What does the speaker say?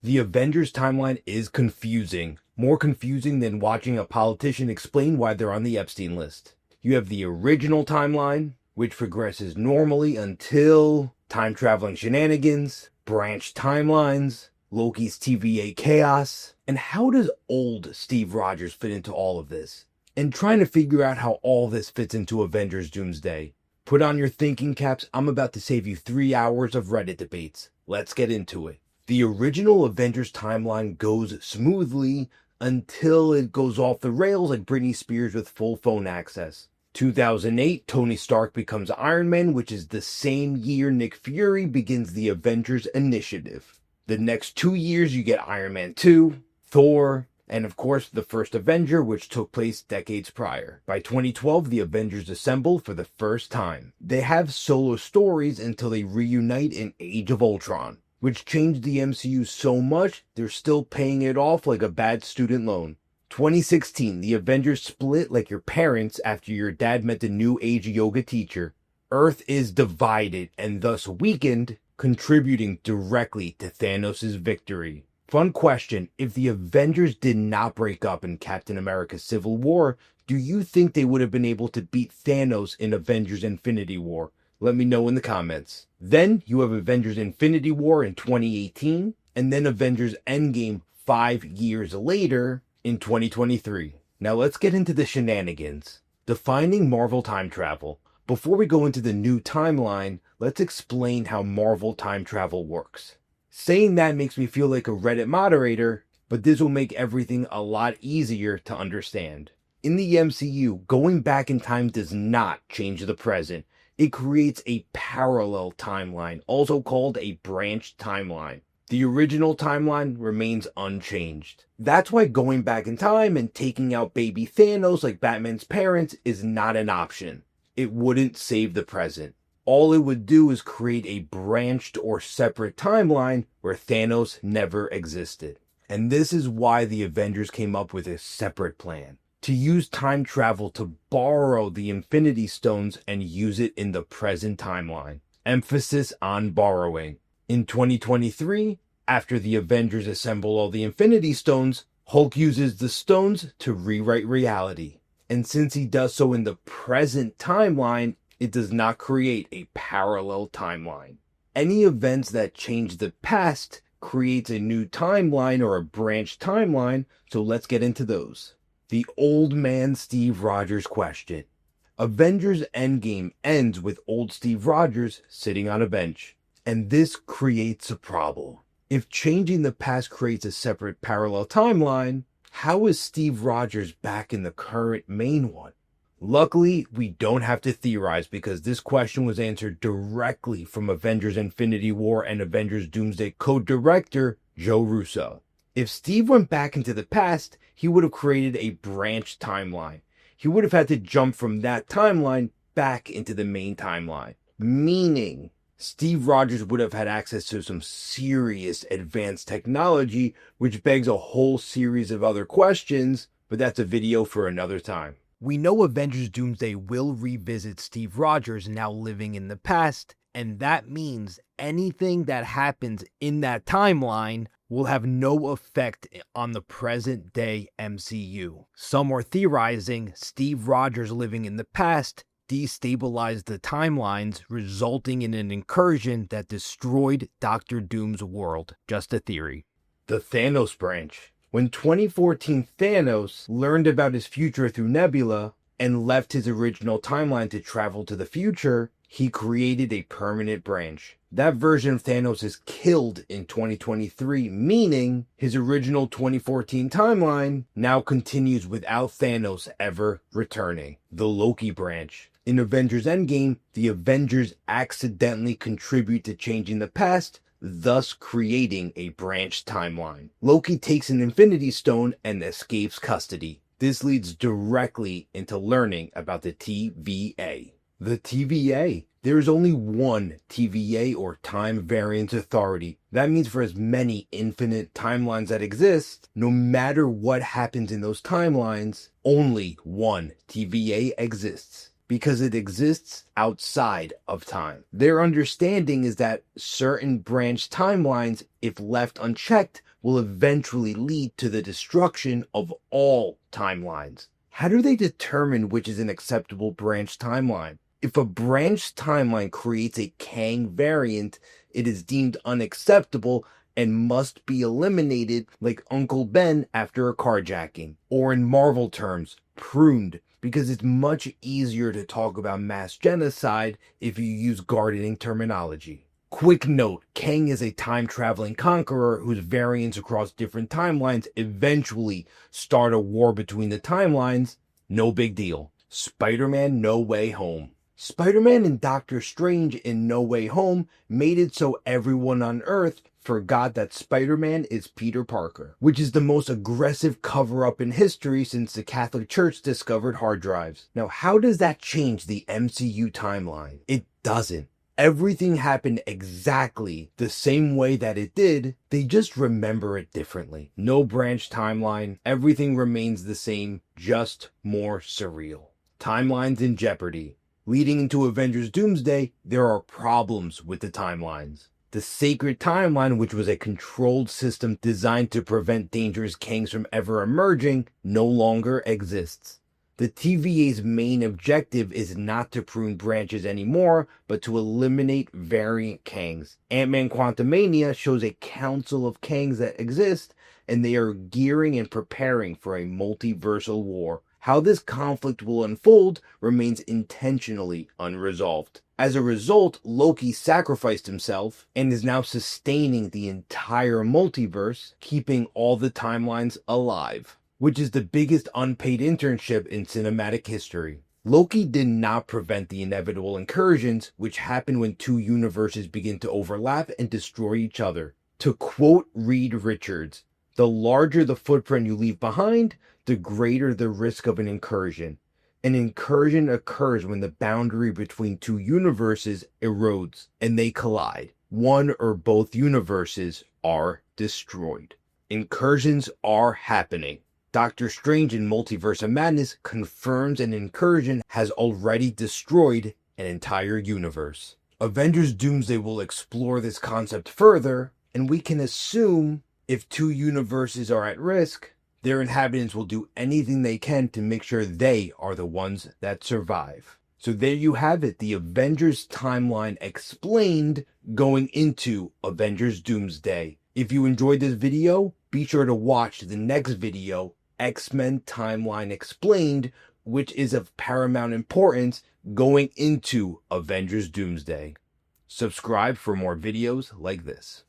The Avengers timeline is confusing, more confusing than watching a politician explain why they're on the Epstein list. You have the original timeline, which progresses normally until time traveling shenanigans, branch timelines, Loki's TVA chaos, and how does old Steve Rogers fit into all of this? And trying to figure out how all this fits into Avengers Doomsday. Put on your thinking caps, I'm about to save you 3 hours of Reddit debates. Let's get into it. The original Avengers timeline goes smoothly until it goes off the rails like Britney Spears with full phone access. 2008, Tony Stark becomes Iron Man, which is the same year Nick Fury begins the Avengers Initiative. The next 2 years, you get Iron Man 2, Thor, and of course, the first Avenger, which took place decades prior. By 2012, the Avengers assemble for the first time. They have solo stories until they reunite in Age of Ultron, which changed the MCU so much, they're still paying it off like a bad student loan. 2016, the Avengers split like your parents after your dad met the New Age yoga teacher. Earth is divided and thus weakened, contributing directly to Thanos' victory. Fun question, if the Avengers did not break up in Captain America Civil War, do you think they would have been able to beat Thanos in Avengers Infinity War? Let me know in the comments. Then you have Avengers Infinity War in 2018, and then Avengers Endgame 5 years later in 2023. Now let's get into the shenanigans. Defining Marvel time travel. Before we go into the new timeline, let's explain how Marvel time travel works. Saying that makes me feel like a Reddit moderator, but this will make everything a lot easier to understand. In the MCU, going back in time does not change the present. It creates a parallel timeline, also called a branch timeline. The original timeline remains unchanged. That's why going back in time and taking out baby Thanos like Batman's parents is not an option. It wouldn't save the present. All it would do is create a branched or separate timeline where Thanos never existed. And this is why the Avengers came up with a separate plan. To use time travel to borrow the Infinity Stones and use it in the present timeline. Emphasis on borrowing. In 2023, after the Avengers assemble all the Infinity Stones, Hulk uses the stones to rewrite reality. And since he does so in the present timeline, it does not create a parallel timeline. Any events that change the past creates a new timeline or a branch timeline, so let's get into those. The old man Steve Rogers question. Avengers Endgame ends with old Steve Rogers sitting on a bench, and this creates a problem. If changing the past creates a separate parallel timeline, how is Steve Rogers back in the current main one? Luckily, we don't have to theorize because this question was answered directly from Avengers Infinity War and Avengers Doomsday co-director Joe Russo. If Steve went back into the past, he would have created a branch timeline. He would have had to jump from that timeline back into the main timeline. Meaning, Steve Rogers would have had access to some serious advanced technology, which begs a whole series of other questions, but that's a video for another time. We know Avengers Doomsday will revisit Steve Rogers now living in the past, and that means anything that happens in that timeline will have no effect on the present day MCU. Some are theorizing Steve Rogers living in the past destabilized the timelines, resulting in an incursion that destroyed Doctor Doom's world. Just a theory. The Thanos branch. When 2014 Thanos learned about his future through Nebula and left his original timeline to travel to the future, he created a permanent branch. That version of Thanos is killed in 2023, meaning his original 2014 timeline now continues without Thanos ever returning. The Loki branch. In Avengers Endgame, the Avengers accidentally contribute to changing the past, thus creating a branch timeline. Loki takes an Infinity Stone and escapes custody. This leads directly into learning about the TVA. The TVA. There is only one TVA or Time Variance Authority. That means for as many infinite timelines that exist, no matter what happens in those timelines, only one TVA exists. Because it exists outside of time. Their understanding is that certain branch timelines, if left unchecked, will eventually lead to the destruction of all timelines. How do they determine which is an acceptable branch timeline? If a branch timeline creates a Kang variant, it is deemed unacceptable and must be eliminated, like Uncle Ben after a carjacking. Or in Marvel terms, pruned, because it's much easier to talk about mass genocide if you use gardening terminology. Quick note, Kang is a time-traveling conqueror whose variants across different timelines eventually start a war between the timelines. No big deal. Spider-Man No Way Home. Spider-Man and Doctor Strange in No Way Home made it so everyone on Earth forgot that Spider-Man is Peter Parker, which is the most aggressive cover-up in history since the Catholic Church discovered hard drives. Now, how does that change the MCU timeline? It doesn't. Everything happened exactly the same way that it did, they just remember it differently. No branch timeline, everything remains the same, just more surreal. Timelines in jeopardy. Leading into Avengers Doomsday, there are problems with the timelines. The sacred timeline, which was a controlled system designed to prevent dangerous Kangs from ever emerging, no longer exists. The TVA's main objective is not to prune branches anymore, but to eliminate variant Kangs. Ant-Man Quantumania shows a council of Kangs that exist, and they are gearing and preparing for a multiversal war. How this conflict will unfold remains intentionally unresolved. As a result, Loki sacrificed himself and is now sustaining the entire multiverse, keeping all the timelines alive, which is the biggest unpaid internship in cinematic history. Loki did not prevent the inevitable incursions, which happen when two universes begin to overlap and destroy each other. To quote Reed Richards, "The larger the footprint you leave behind, the greater the risk of an incursion. An incursion occurs when the boundary between two universes erodes and they collide. One or both universes are destroyed." Incursions are happening. Doctor Strange in Multiverse of Madness confirms an incursion has already destroyed an entire universe. Avengers Doomsday will explore this concept further, and we can assume if two universes are at risk, their inhabitants will do anything they can to make sure they are the ones that survive. So there you have it, the Avengers timeline explained going into Avengers Doomsday. If you enjoyed this video, be sure to watch the next video, X-Men Timeline Explained, which is of paramount importance going into Avengers Doomsday. Subscribe for more videos like this.